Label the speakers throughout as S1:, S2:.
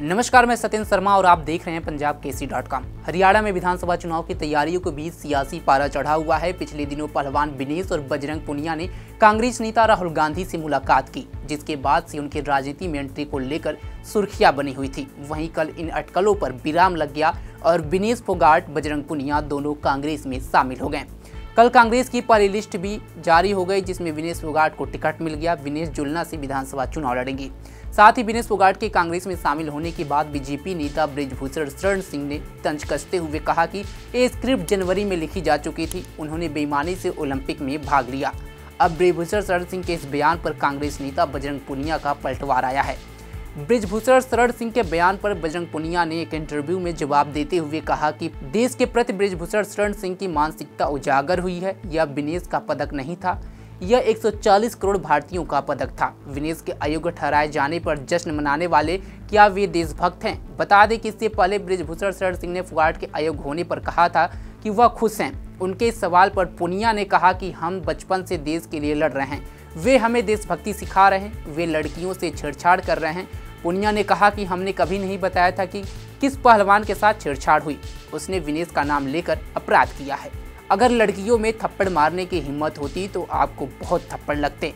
S1: नमस्कार, मैं सत्येंद्र शर्मा और आप देख रहे हैं पंजाबकेसरी.com। हरियाणा में विधानसभा चुनाव की तैयारियों के बीच सियासी पारा चढ़ा हुआ है। पिछले दिनों पहलवान विनेश और बजरंग पुनिया ने कांग्रेस नेता राहुल गांधी से मुलाकात की, जिसके बाद से उनकी राजनीति में एंट्री को लेकर सुर्खियां बनी हुई थी। वहीं कल इन अटकलों पर विराम लग गया और विनेश फोगाट, बजरंग पुनिया दोनों कांग्रेस में शामिल हो गए। कल कांग्रेस की पहली लिस्ट भी जारी हो गई, जिसमें विनेश फोगाट को टिकट मिल गया। विनेश जुलना से विधानसभा चुनाव लड़ेंगे। साथ ही विनेश फोगाट के कांग्रेस में शामिल होने के बाद बीजेपी नेता बृजभूषण शरण सिंह ने तंज कसते हुए कहा कि ये स्क्रिप्ट जनवरी में लिखी जा चुकी थी, उन्होंने बेईमानी से ओलंपिक में भाग लिया। अब बृजभूषण शरण सिंह के इस बयान पर कांग्रेस नेता बजरंग पुनिया का पलटवार आया है। बृजभूषण शरण सिंह के बयान पर बजरंग पुनिया ने एक इंटरव्यू में जवाब देते हुए कहा कि देश के प्रति बृजभूषण शरण सिंह की मानसिकता उजागर हुई है। यह विनेश का पदक नहीं था, यह 140 करोड़ भारतीयों का पदक था। विनेश के अयोग्य ठहराए जाने पर जश्न मनाने वाले क्या वे देशभक्त हैं? बता दें कि इससे पहले बृजभूषण शरण सिंह ने फोगाट के अयोग्य होने पर कहा था कि वह खुश हैं। उनके इस सवाल पर पुनिया ने कहा कि हम बचपन से देश के लिए लड़ रहे हैं, वे हमें देशभक्ति सिखा रहे हैं, वे लड़कियों से छेड़छाड़ कर रहे हैं। पुनिया ने कहा कि हमने कभी नहीं बताया था कि किस पहलवान के साथ छेड़छाड़ हुई, उसने विनेश का नाम लेकर अपराध किया है। अगर लड़कियों में थप्पड़ मारने की हिम्मत होती तो आपको बहुत थप्पड़ लगते।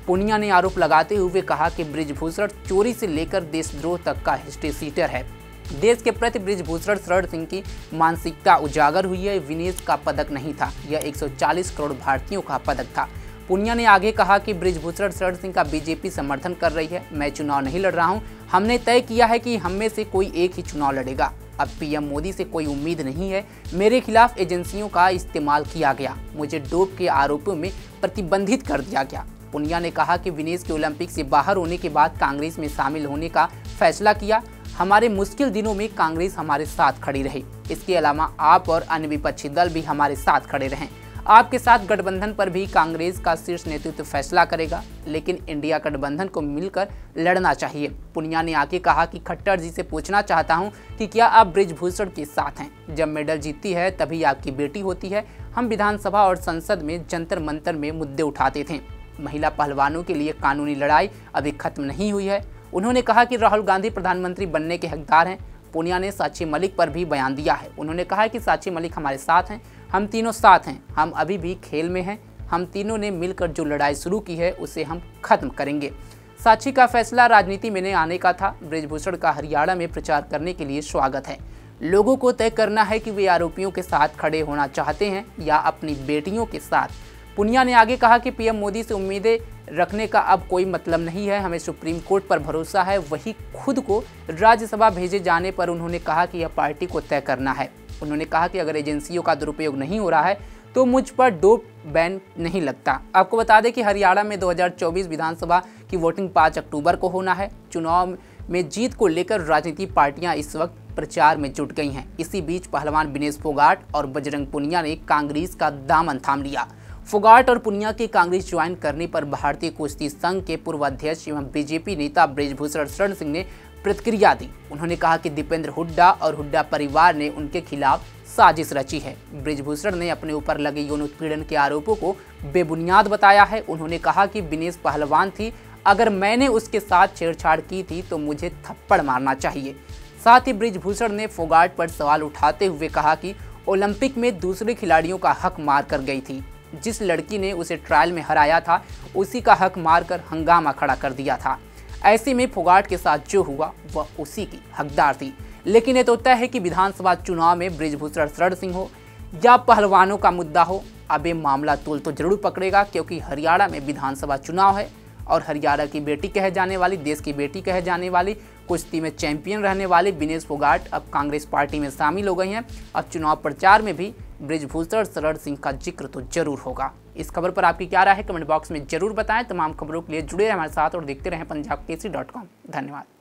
S1: पुनिया ने आरोप लगाते हुए कहा कि बृजभूषण चोरी से लेकर देशद्रोह तक का हिस्ट्री सीटर है। देश के प्रति बृजभूषण शरण सिंह की मानसिकता उजागर हुई है। विनेश का पदक नहीं था, यह 140 करोड़ भारतीयों का पदक था। पुनिया ने आगे कहा कि बृजभूषण शरण सिंह का बीजेपी समर्थन कर रही है। मैं चुनाव नहीं लड़ रहा हूं, हमने तय किया है कि हम में से कोई एक ही चुनाव लड़ेगा। अब पीएम मोदी से कोई उम्मीद नहीं है। मेरे खिलाफ एजेंसियों का इस्तेमाल किया गया, मुझे डोप के आरोपों में प्रतिबंधित कर दिया गया। पुनिया ने कहा कि विनेश के ओलंपिक से बाहर होने के बाद कांग्रेस में शामिल होने का फैसला किया। हमारे मुश्किल दिनों में कांग्रेस हमारे साथ खड़ी रही। इसके अलावा आप और अन्य विपक्षी दल भी हमारे साथ खड़े रहें। आपके साथ गठबंधन पर भी कांग्रेस का शीर्ष नेतृत्व फैसला करेगा, लेकिन इंडिया गठबंधन को मिलकर लड़ना चाहिए। पुनिया ने आगे कहा कि खट्टर जी से पूछना चाहता हूं कि क्या आप बृजभूषण के साथ हैं? जब मेडल जीतती है तभी आपकी बेटी होती है। हम विधानसभा और संसद में जंतर मंतर में मुद्दे उठाते थे। महिला पहलवानों के लिए कानूनी लड़ाई अभी खत्म नहीं हुई है। उन्होंने कहा कि राहुल गांधी प्रधानमंत्री बनने के हकदार हैं। पुनिया ने साक्षी मलिक पर भी बयान दिया है। उन्होंने कहा कि साक्षी मलिक हमारे साथ हैं, हम तीनों साथ हैं, हम अभी भी खेल में हैं। हम तीनों ने मिलकर जो लड़ाई शुरू की है उसे हम खत्म करेंगे। साक्षी का फैसला राजनीति में आने का था। बृजभूषण का हरियाणा में प्रचार करने के लिए स्वागत है। लोगों को तय करना है कि वे आरोपियों के साथ खड़े होना चाहते हैं या अपनी बेटियों के साथ। पुनिया ने आगे कहा कि पीएम मोदी से उम्मीदें रखने का अब कोई मतलब नहीं है। हमें सुप्रीम कोर्ट पर भरोसा है। वही खुद को राज्यसभा भेजे जाने पर उन्होंने कहा कि यह पार्टी को तय करना है। उन्होंने कहा कि अगर एजेंसियों का दुरुपयोग नहीं हो रहा है तो मुझ पर डोप बैन नहीं लगता। आपको बता दें कि हरियाणा में 2024 विधानसभा की वोटिंग 5 अक्टूबर को होना है। चुनाव में जीत को लेकर राजनीतिक पार्टियां इस वक्त प्रचार में जुट गई हैं। इसी बीच पहलवान विनेश फोगाट और बजरंग पुनिया ने कांग्रेस का दामन थाम लिया। फोगाट और पुनिया के कांग्रेस ज्वाइन करने पर भारतीय कुश्ती संघ के पूर्व अध्यक्ष एवं बीजेपी नेता बृजभूषण शरण सिंह ने प्रतिक्रिया दी। उन्होंने कहा कि दीपेंद्र हुड्डा और हुड्डा परिवार ने उनके खिलाफ साजिश रची है। बृजभूषण ने अपने ऊपर लगे यौन उत्पीड़न के आरोपों को बेबुनियाद बताया है। उन्होंने कहा कि विनेश पहलवान थी, अगर मैंने उसके साथ छेड़छाड़ की थी तो मुझे थप्पड़ मारना चाहिए। साथ ही बृजभूषण ने फोगाट पर सवाल उठाते हुए कहा कि ओलंपिक में दूसरे खिलाड़ियों का हक मार कर गई थी। जिस लड़की ने उसे ट्रायल में हराया था उसी का हक मारकर हंगामा खड़ा कर दिया था। ऐसे में फोगाट के साथ जो हुआ वह उसी की हकदार थी। लेकिन ये तो तय है कि विधानसभा चुनाव में बृजभूषण शरण सिंह हो या पहलवानों का मुद्दा हो, अब ये मामला तूल तो जरूर पकड़ेगा, क्योंकि हरियाणा में विधानसभा चुनाव है और हरियाणा की बेटी कहे जाने वाली, देश की बेटी कहे जाने वाली, कुश्ती में चैंपियन रहने वाली विनेश फोगाट अब कांग्रेस पार्टी में शामिल हो गई हैं। अब चुनाव प्रचार में भी बृजभूषण शरण सिंह का जिक्र तो जरूर होगा। इस खबर पर आपकी क्या राय है कमेंट बॉक्स में जरूर बताएं। तमाम खबरों के लिए जुड़े रहें हमारे साथ और देखते रहें पंजाबकेसरी.com। धन्यवाद।